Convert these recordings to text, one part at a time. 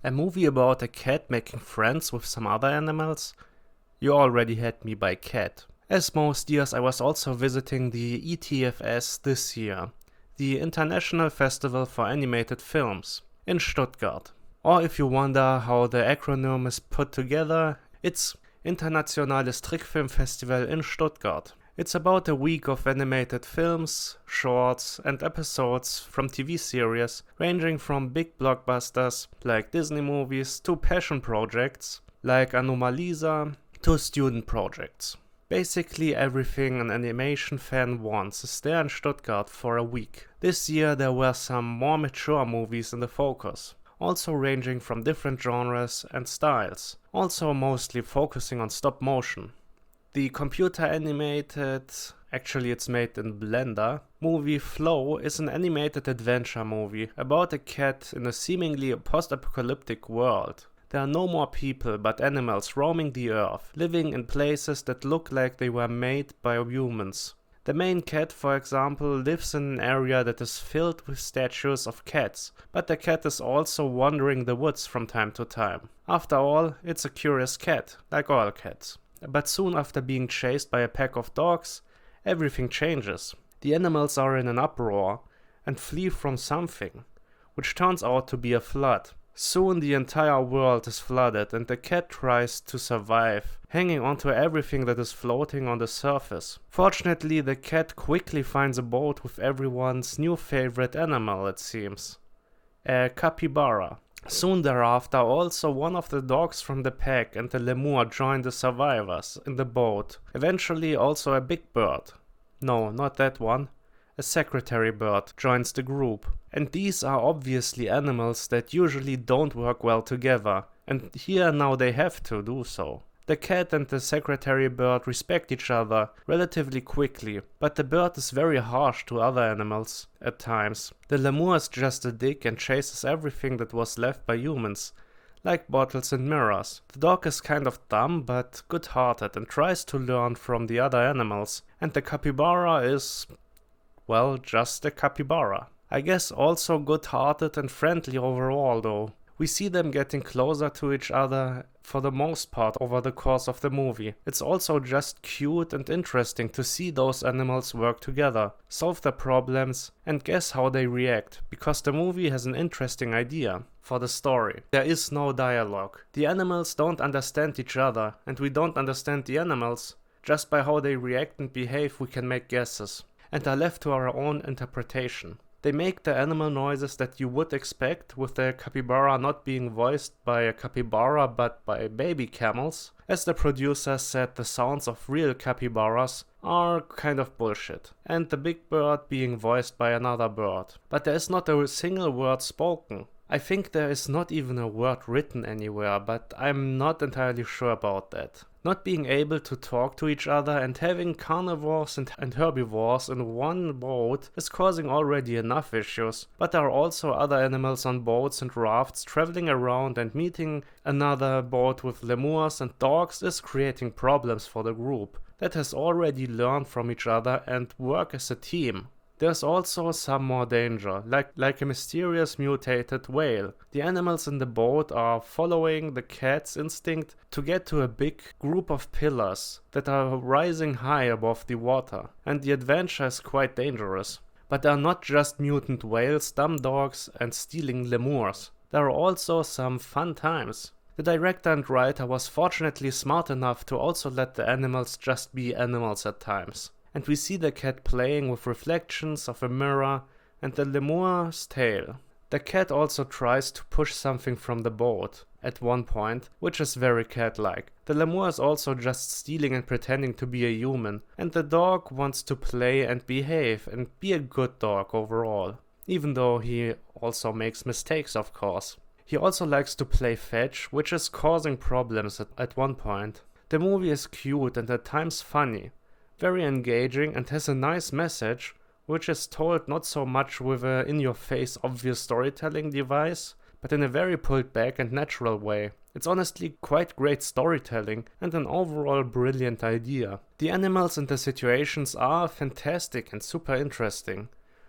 A movie about a cat making friends with some other animals? You already had me by cat. As most years, I was also visiting the ITFS this year, the International Festival for Animated Films, in Stuttgart. Or if you wonder how the acronym is put together, it's Internationales Trickfilmfestival in Stuttgart. It's about a week of animated films, shorts, and episodes from TV series ranging from big blockbusters like Disney movies to passion projects like Anomalisa to student projects. Basically everything an animation fan wants is there in Stuttgart for a week. This year there were some more mature movies in the focus, also ranging from different genres and styles, also mostly focusing on stop motion. The computer animated, actually it's made in Blender, movie Flow is an animated adventure movie about a cat in a seemingly post-apocalyptic world. There are no more people but animals roaming the earth, living in places that look like they were made by humans. The main cat, for example, lives in an area that is filled with statues of cats, but the cat is also wandering the woods from time to time. After all, it's a curious cat, like all cats. But soon after being chased by a pack of dogs, everything changes. The animals are in an uproar and flee from something, which turns out to be a flood. Soon the entire world is flooded and the cat tries to survive, hanging onto everything that is floating on the surface. Fortunately, the cat quickly finds a boat with everyone's new favorite animal, it seems. A capybara. Soon thereafter, also one of the dogs from the pack and the lemur join the survivors in the boat. Eventually also a big bird. No, not that one. A secretary bird joins the group. And these are obviously animals that usually don't work well together. And here now they have to do so. The cat and the secretary bird respect each other relatively quickly, but the bird is very harsh to other animals at times. The lemur is just a dick and chases everything that was left by humans, like bottles and mirrors. The dog is kind of dumb but good-hearted and tries to learn from the other animals, and the capybara is, well, just a capybara. I guess also good-hearted and friendly overall though. We see them getting closer to each other for the most part over the course of the movie. It's also just cute and interesting to see those animals work together, solve their problems, and guess how they react, because the movie has an interesting idea for the story. There is no dialogue. The animals don't understand each other, and we don't understand the animals. Just by how they react and behave we can make guesses, and are left to our own interpretation. They make the animal noises that you would expect, with the capybara not being voiced by a capybara but by baby camels. As the producer said, the sounds of real capybaras are kind of bullshit, and the big bird being voiced by another bird. But there is not a single word spoken. I think there is not even a word written anywhere, but I'm not entirely sure about that. Not being able to talk to each other and having carnivores and herbivores in one boat is causing already enough issues, but there are also other animals on boats and rafts traveling around, and meeting another boat with lemurs and dogs is creating problems for the group that has already learned from each other and work as a team. There's also some more danger, like a mysterious mutated whale. The animals in the boat are following the cat's instinct to get to a big group of pillars that are rising high above the water, and the adventure is quite dangerous. But there are not just mutant whales, dumb dogs, and stealing lemurs. There are also some fun times. The director and writer was fortunately smart enough to also let the animals just be animals at times. And we see the cat playing with reflections of a mirror and the lemur's tail. The cat also tries to push something from the boat at one point, which is very cat-like. The lemur is also just stealing and pretending to be a human, and the dog wants to play and behave and be a good dog overall, even though he also makes mistakes, of course. He also likes to play fetch, which is causing problems at one point. The movie is cute and at times funny, very engaging, and has a nice message, which is told not so much with a in-your-face obvious storytelling device, but in a very pulled back and natural way. It's honestly quite great storytelling and an overall brilliant idea. The animals and the situations are fantastic and super interesting,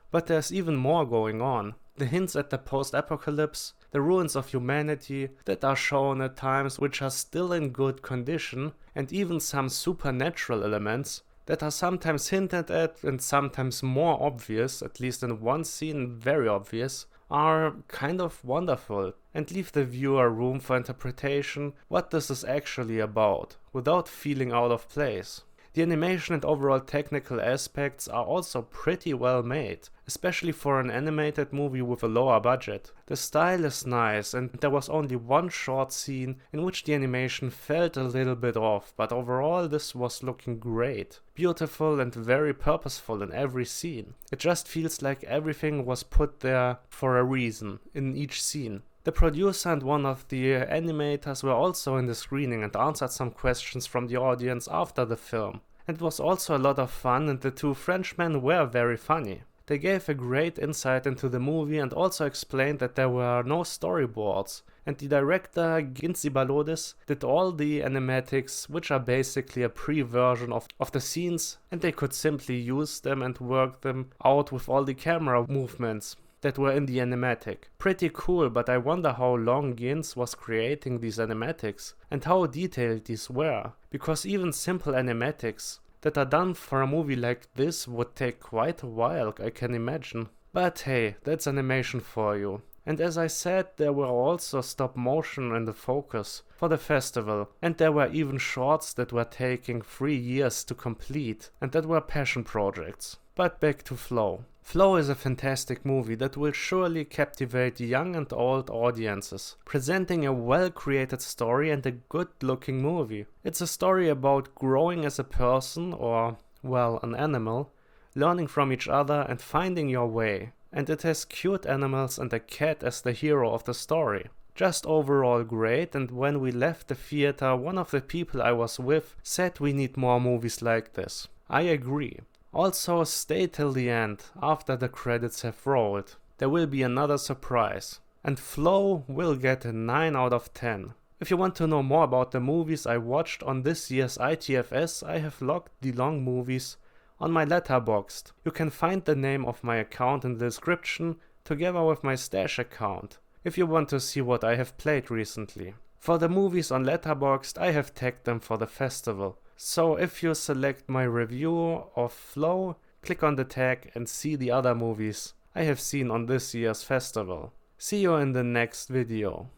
but there's even more going on. The hints at the post-apocalypse, the ruins of humanity that are shown at times which are still in good condition, and even some supernatural elements that are sometimes hinted at and sometimes more obvious, at least in one scene very obvious, are kind of wonderful and leave the viewer room for interpretation what this is actually about, without feeling out of place. The animation and overall technical aspects are also pretty well made, especially for an animated movie with a lower budget. The style is nice, and there was only one short scene in which the animation felt a little bit off, but overall this was looking great. Beautiful and very purposeful in every scene. It just feels like everything was put there for a reason in each scene. The producer and one of the animators were also in the screening and answered some questions from the audience after the film. And it was also a lot of fun, and the two Frenchmen were very funny. They gave a great insight into the movie and also explained that there were no storyboards, and the director Backloggd did all the animatics, which are basically a pre-version of the scenes, and they could simply use them and work them out with all the camera movements that were in the animatic. Pretty cool, but I wonder how long Gins was creating these animatics and how detailed these were, because even simple animatics that are done for a movie like this would take quite a while, I can imagine. But hey, that's animation for you. And as I said, there were also stop motion in the focus for the festival, and there were even shorts that were taking 3 years to complete and that were passion projects. But back to Flow. Flow is a fantastic movie that will surely captivate young and old audiences, presenting a well-created story and a good-looking movie. It's a story about growing as a person, or, well, an animal, learning from each other and finding your way. And it has cute animals and a cat as the hero of the story. Just overall great, and when we left the theater, one of the people I was with said we need more movies like this. I agree. Also, stay till the end, after the credits have rolled. There will be another surprise. And Flow will get a 9 out of 10. If you want to know more about the movies I watched on this year's ITFS, I have logged the long movies on my Letterboxd. You can find the name of my account in the description, together with my Stash account, if you want to see what I have played recently. For the movies on Letterboxd, I have tagged them for the festival. So if you select my review of Flow, click on the tag and see the other movies I have seen on this year's festival. See you in the next video.